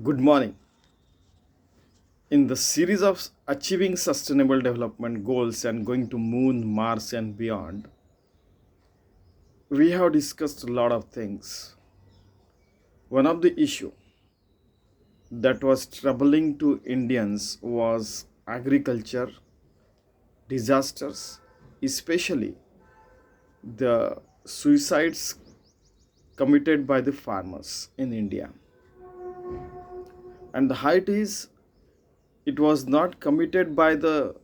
Good morning. In the series of achieving sustainable development goals and going to moon, Mars and beyond, we have discussed a lot of things. One of the issue that was troubling to Indians was agriculture, disasters, especially the suicides committed by the farmers in India. And the height is it was not committed by the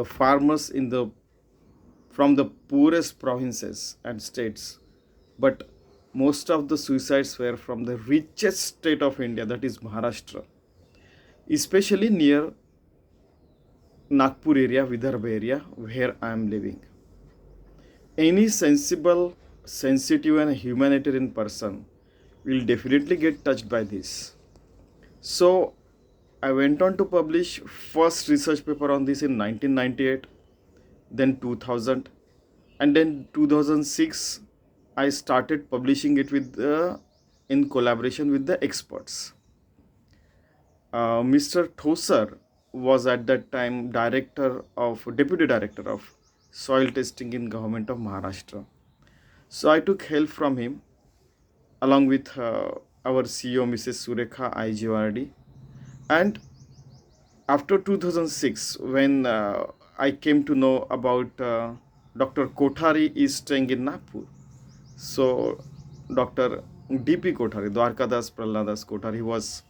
farmers in the from the poorest provinces and states, but most of the suicides were from the richest state of India, that is Maharashtra, especially near Nagpur area, Vidarbha area, where I am living. Any sensible, sensitive, and humanitarian person will definitely get touched by this. So I went on to publish first research paper on this in 1998, then 2000, and then 2006 I started publishing it in collaboration with the experts. Mr. Thoser was at that time deputy director of soil testing in government of Maharashtra. So I took help from him along with our CEO Mrs. Surekha IJORD. And after 2006, when I came to know about Dr. Kothari is staying in Nagpur. So Dr. DP Kothari, Dwarkadas Prahladas Kothari, was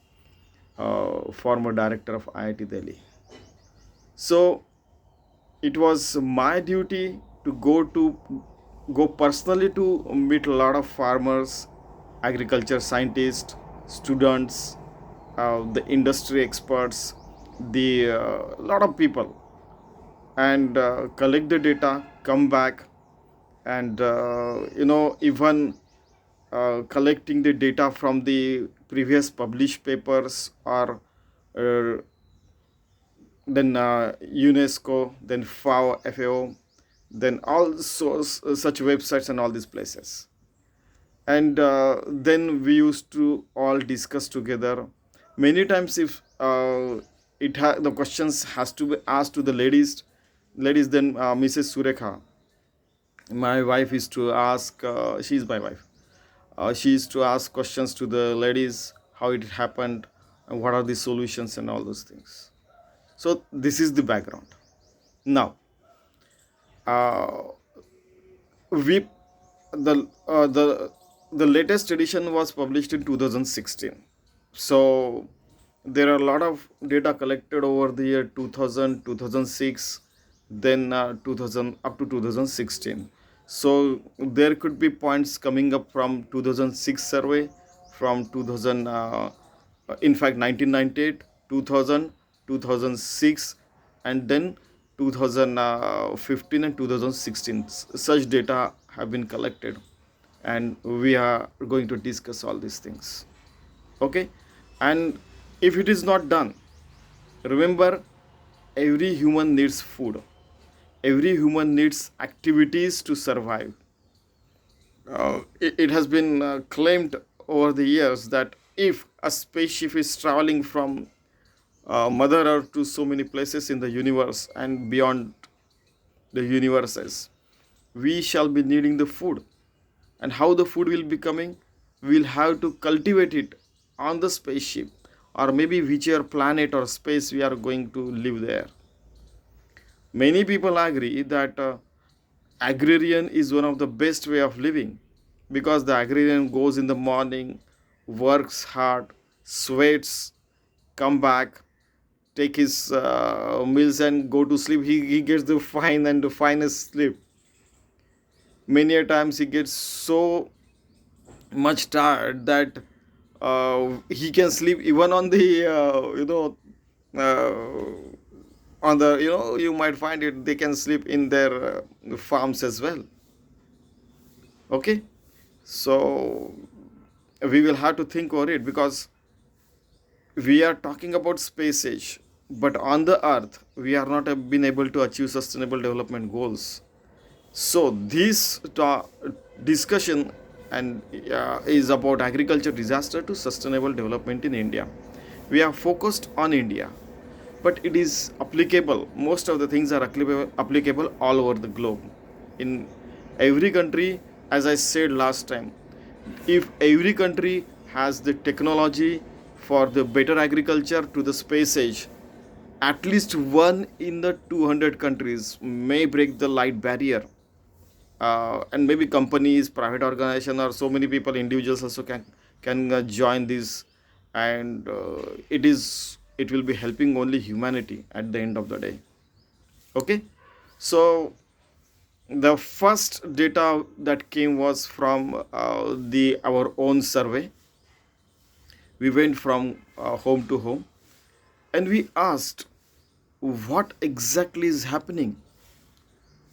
former director of IIT Delhi. So it was my duty to go personally to meet a lot of farmers, agriculture scientists, students, the industry experts, the lot of people, and collect the data, come back, and even collecting the data from the previous published papers, or uh, then UNESCO, then FAO, then all such websites and all these places. And then we used to all discuss together. Many times, if the questions has to be asked to the ladies, then Mrs. Surekha, my wife, is to ask. She is my wife. She is to ask questions to the ladies, how it happened, and what are the solutions, and all those things. So this is the background. Now, uh, we the latest edition was published in 2016. So there are a lot of data collected over the year 2000, 2006, then 2000 up to 2016. So there could be points coming up from 2006 survey, from 2000, in fact 1998, 2000, 2006, and then 2015 and 2016. Such data have been collected, and we are going to discuss all these things. Okay. And if it is not done, remember, every human needs food, every human needs activities to survive. It has been claimed over the years that if a spaceship is traveling from Mother Earth to so many places in the universe and beyond the universes, we shall be needing the food. And how the food will be coming? We'll have to cultivate it on the spaceship, or maybe whichever planet or space we are going to live there. Many people agree that agrarian is one of the best way of living, because the agrarian goes in the morning, works hard, sweats, come back, take his meals and go to sleep. He gets the fine and the finest sleep. Many a times he gets so much tired that he can sleep even on the on the you might find it, they can sleep in their farms as well. Okay. So we will have to think over it, because we are talking about space age, but on the earth we are not been able to achieve sustainable development goals. So this discussion and is about agriculture disaster to sustainable development in India. We are focused on India, but it is applicable. Most of the things are applicable all over the globe. In every country, as I said last time, if every country has the technology for the better agriculture to the space age, at least one in the 200 countries may break the light barrier. And maybe companies, private organization, or so many people, individuals also can join this, and it will be helping only humanity at the end of the day. Okay, so the first data that came was from the our own survey. We went from home to home, and we asked what exactly is happening,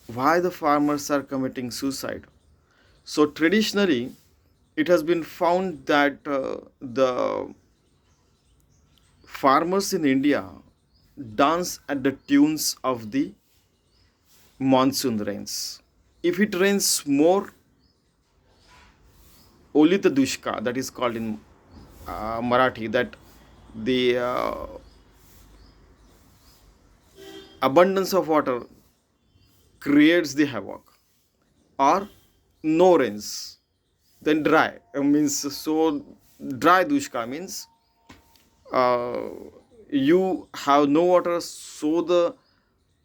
why the farmers are committing suicide. So traditionally, it has been found that the farmers in India dance at the tunes of the monsoon rains. If it rains more, Olita Dushka, that is called in Marathi, that the abundance of water creates the havoc, or no rains, then dry means, so dry Dushka means uh, you have no water, so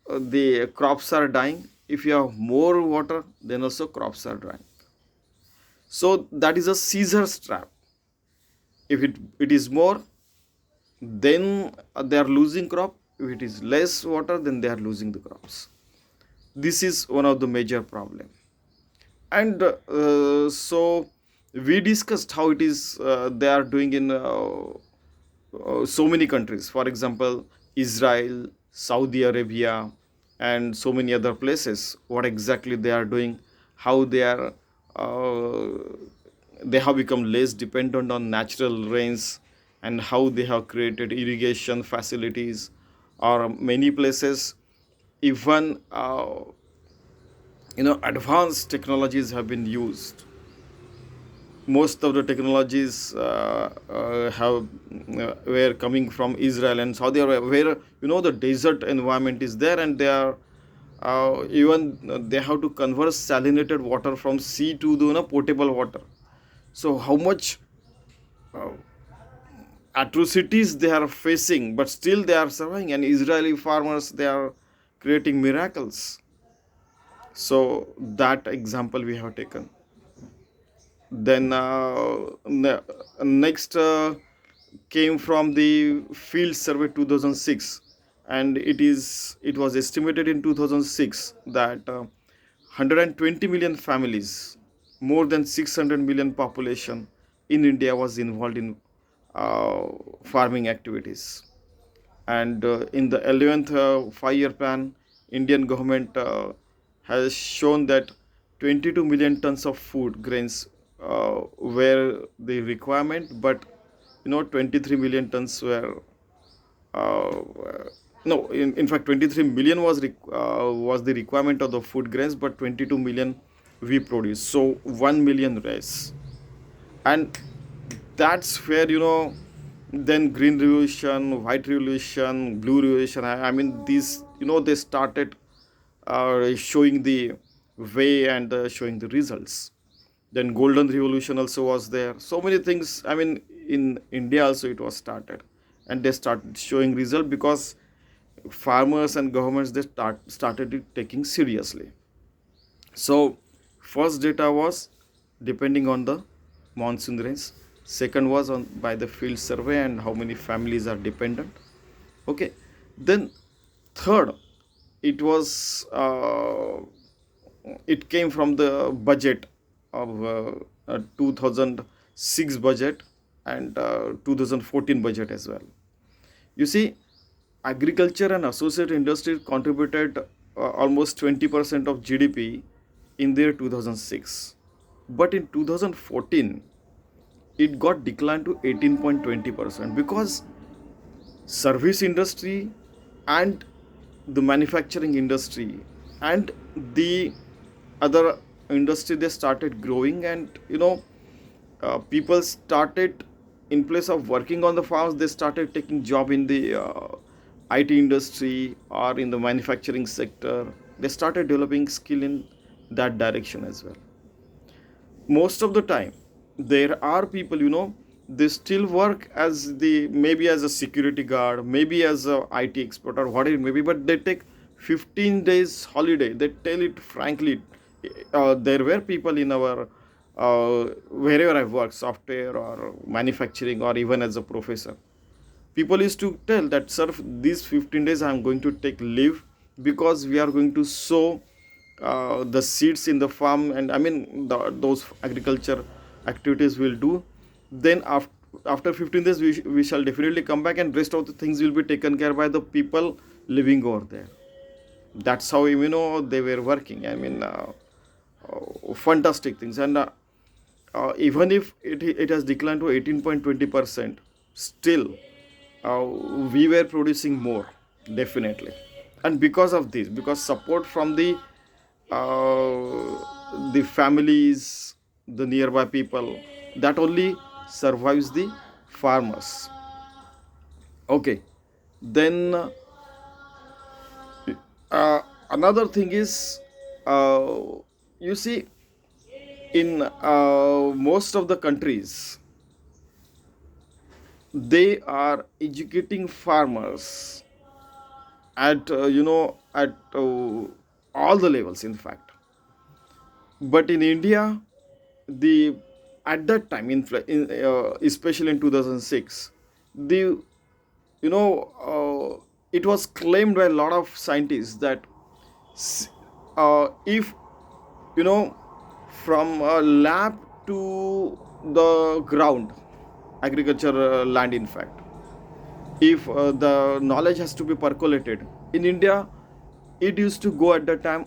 the crops are dying. If you have more water, then also crops are dying. So that is a Caesar's trap. If it is more, then they are losing crop. If it is less water, then they are losing the crops. This is one of the major problem. And so we discussed how it is they are doing in so many countries. For example, Israel, Saudi Arabia, and so many other places. What exactly they are doing, how uh, they have become less dependent on natural rains, and how they have created irrigation facilities, or many places even advanced technologies have been used. Most of the technologies have were coming from Israel and Saudi Arabia, where the desert environment is there, and they are even they have to convert salinated water from sea to the potable water. So how much uh, atrocities they are facing, but still they are surviving. And Israeli farmers, they are creating miracles. So that example we have taken. Then next came from the field survey 2006, and it was estimated in 2006 that 120 million families, more than 600 million population in India was involved in uh, farming activities. And in the 11th 5-year plan, Indian government has shown that 22 million tons of food grains were the requirement, but 23 million tons were uh, no, in fact 23 million was the requirement of the food grains, but 22 million we produce, so 1 million less. And that's where then green revolution, white revolution, blue revolution, I mean these, they started showing the way, and showing the results. Then golden revolution also was there. So many things, I mean, in India also it was started, and they started showing result because farmers and governments, they started it taking seriously. So first data was depending on the monsoon rains. Second was on by the field survey and how many families are dependent. Okay. Then third, it was it came from the budget of 2006 budget, and 2014 budget as well. You see, agriculture and associated industries contributed almost 20% of GDP in the year 2006. But in 2014, it got declined to 18.20% because service industry and the manufacturing industry and the other industry they started growing, and people started, in place of working on the farms, they started taking job in the IT industry or in the manufacturing sector. They started developing skill in that direction as well. Most of the time there are people, they still work as the, maybe as a security guard, maybe as a IT expert or whatever it may be, but they take 15 days holiday. They tell it frankly. There were people in our wherever I work, software or manufacturing or even as a professor, people used to tell that, sir, these 15 days I am going to take leave because we are going to sow the seeds in the farm, and I mean those agriculture activities will do. Then after 15 days we shall definitely come back, and rest of the things will be taken care by the people living over there. That's how they were working. I mean, fantastic things. And even if it has declined to 18.20%, still uh, we were producing more, definitely. And because of this, because support from the families, the nearby people, that only survives the farmers. Okay, then another thing is, uh, you see, in most of the countries, they are educating farmers at at all the levels, in fact. But in India, the at that time, especially in 2006, the you know it was claimed by a lot of scientists that if you know from a lab to the ground, agriculture land, in fact, if the knowledge has to be percolated in India, it used to go at that time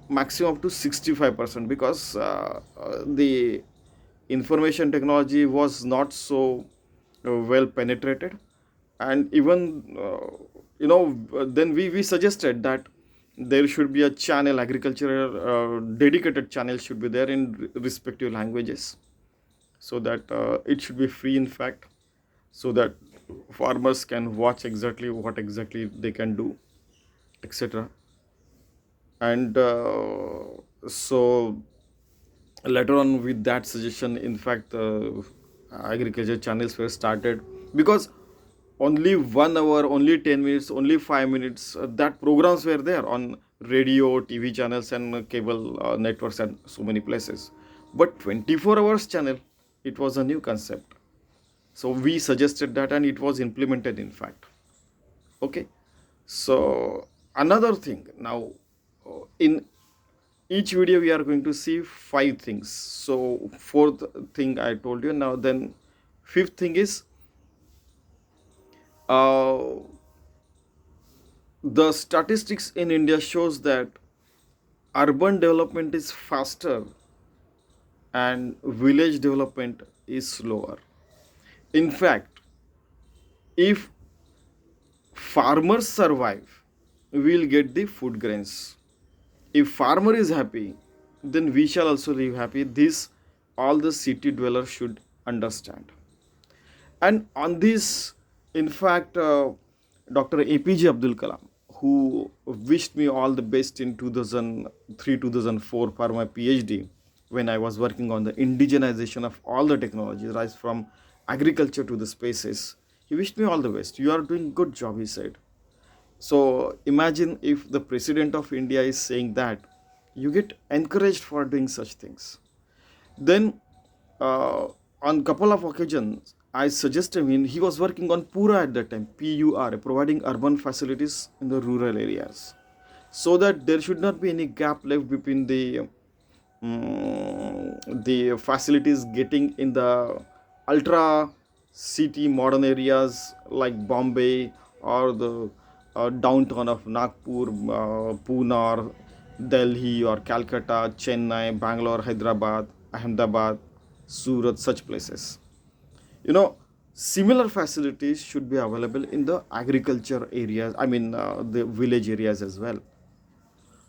maximum up to 65%, because the information technology was not so well penetrated. And even then we suggested that there should be a channel, agricultural dedicated channel should be there in respective languages, so that it should be free, in fact, so that farmers can watch exactly what exactly they can do, etc. And so later on, with that suggestion, in fact, agriculture channels were started, because only 1 hour, only 10 minutes, only 5 minutes, that programs were there on radio, TV channels, and cable networks, and so many places. But 24 hours channel, it was a new concept. So we suggested that, and it was implemented, in fact. Okay. So another thing now, in each video we are going to see 5 things. So fourth thing I told you. Now then, fifth thing is, uh, the statistics in India shows that urban development is faster and village development is slower. In fact, if farmers survive, we will get the food grains. If farmer is happy, then we shall also live happy. This all the city dwellers should understand. And on this, in fact, Dr. APJ Abdul Kalam, who wished me all the best in 2003 2004 for my PhD, when I was working on the indigenization of all the technologies, right from agriculture to the spaces. He wished me all the best. You are doing good job, he said. So imagine if the president of India is saying that, you get encouraged for doing such things. Then, on couple of occasions, I suggested him. He was working on Pura at that time, PURA, providing urban facilities in the rural areas, so that there should not be any gap left between the facilities getting in the ultra city modern areas like Bombay, or the downtown of Nagpur, Pune, or Delhi, or Calcutta, Chennai, Bangalore, Hyderabad, Ahmedabad, Surat, such places. You know, similar facilities should be available in the agriculture areas, the village areas as well,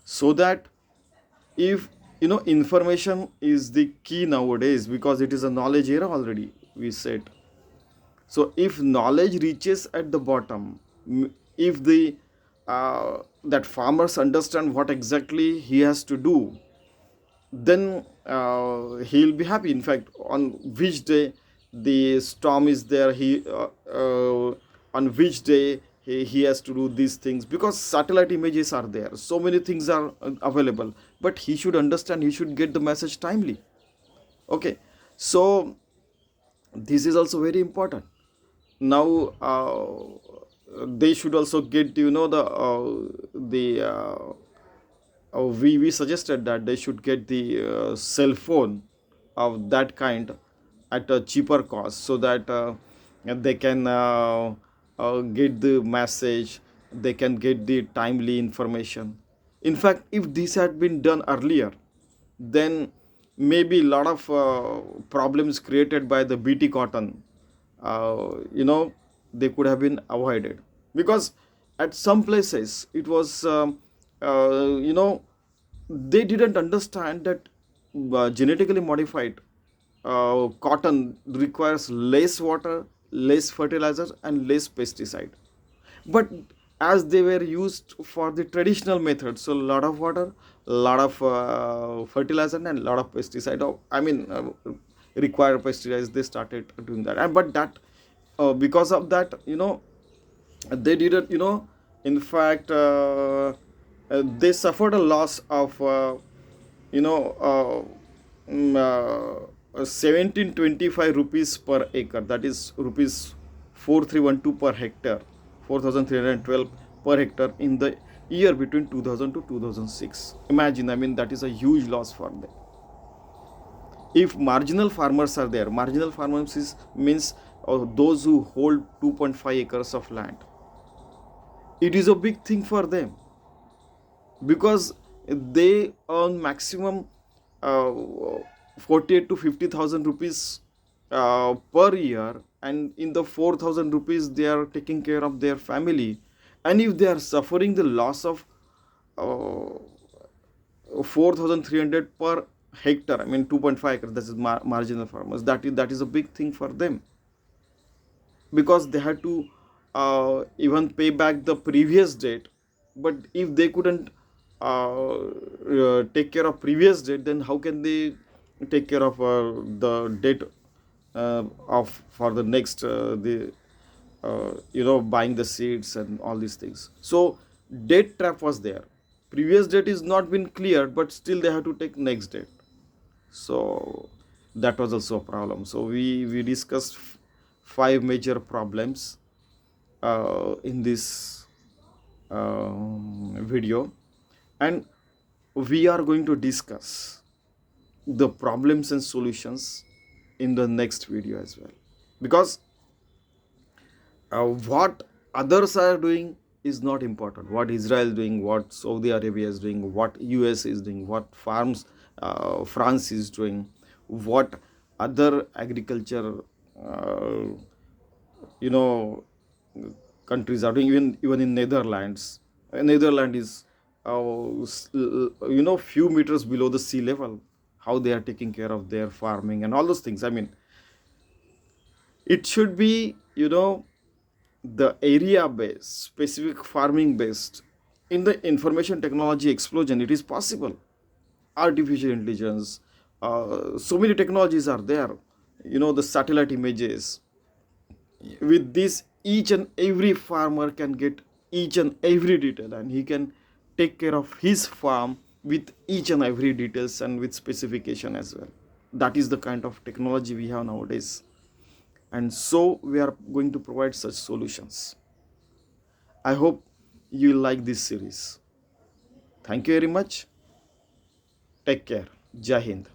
so that if Information is the key nowadays because it is a knowledge era already, we said. So if knowledge reaches at the bottom, if the that farmers understand what exactly he has to do, then he'll be happy. In fact, on which day the storm is there, on which day he has to do these things, because satellite images are there, so many things are available, but he should understand, he should get the message timely. Okay, so this is also very important. Now they should also get we suggested that they should get the cell phone of that kind at a cheaper cost, so that they can get the message, they can get the timely information. In fact, if this had been done earlier, then maybe a lot of problems created by the bt cotton, they could have been avoided. Because at some places it was they didn't understand that genetically modified cotton requires less water, less fertilizer, and less pesticide. But as they were used for the traditional method, so a lot of water, a lot of fertilizer, and a lot of pesticide, require pesticides, they started doing that. And but that because of that, they didn't, in fact, they suffered a loss of you know mm, 1725 rupees per acre, that is rupees 4312 per hectare, 4312 per hectare in the year between 2000 to 2006. Imagine, that is a huge loss for them. If marginal farmers are there, marginal farmers means those who hold 2.5 acres of land, it is a big thing for them, because they earn maximum uh, 48 to 50,000 rupees per year, and in the 4,000 rupees they are taking care of their family. And if they are suffering the loss of uh, 4,300 per hectare, 2.5 acres, that is marginal farmers, that is a big thing for them, because they had to even pay back the previous debt. But if they couldn't take care of previous debt, then how can they take care of the debt of for the next the buying the seeds and all these things. So debt trap was there, previous debt is not been cleared, but still they have to take next debt. So that was also a problem. So we discussed five major problems in this video, and we are going to discuss the problems and solutions in the next video as well. Because what others are doing is not important. What Israel is doing, what Saudi Arabia is doing, what US is doing, what farms France is doing, what other agriculture uh, you know countries are doing. Even in Netherlands, Netherlands is few meters below the sea level, how they are taking care of their farming and all those things. It should be the area based, specific farming based. In the information technology explosion, it is possible. Artificial intelligence, so many technologies are there, the satellite images. With this, each and every farmer can get each and every detail, and he can take care of his farm with each and every details and with specification as well. That is the kind of technology we have nowadays, and so we are going to provide such solutions. I hope you like this series. Thank you very much. Take care. Jai Hind.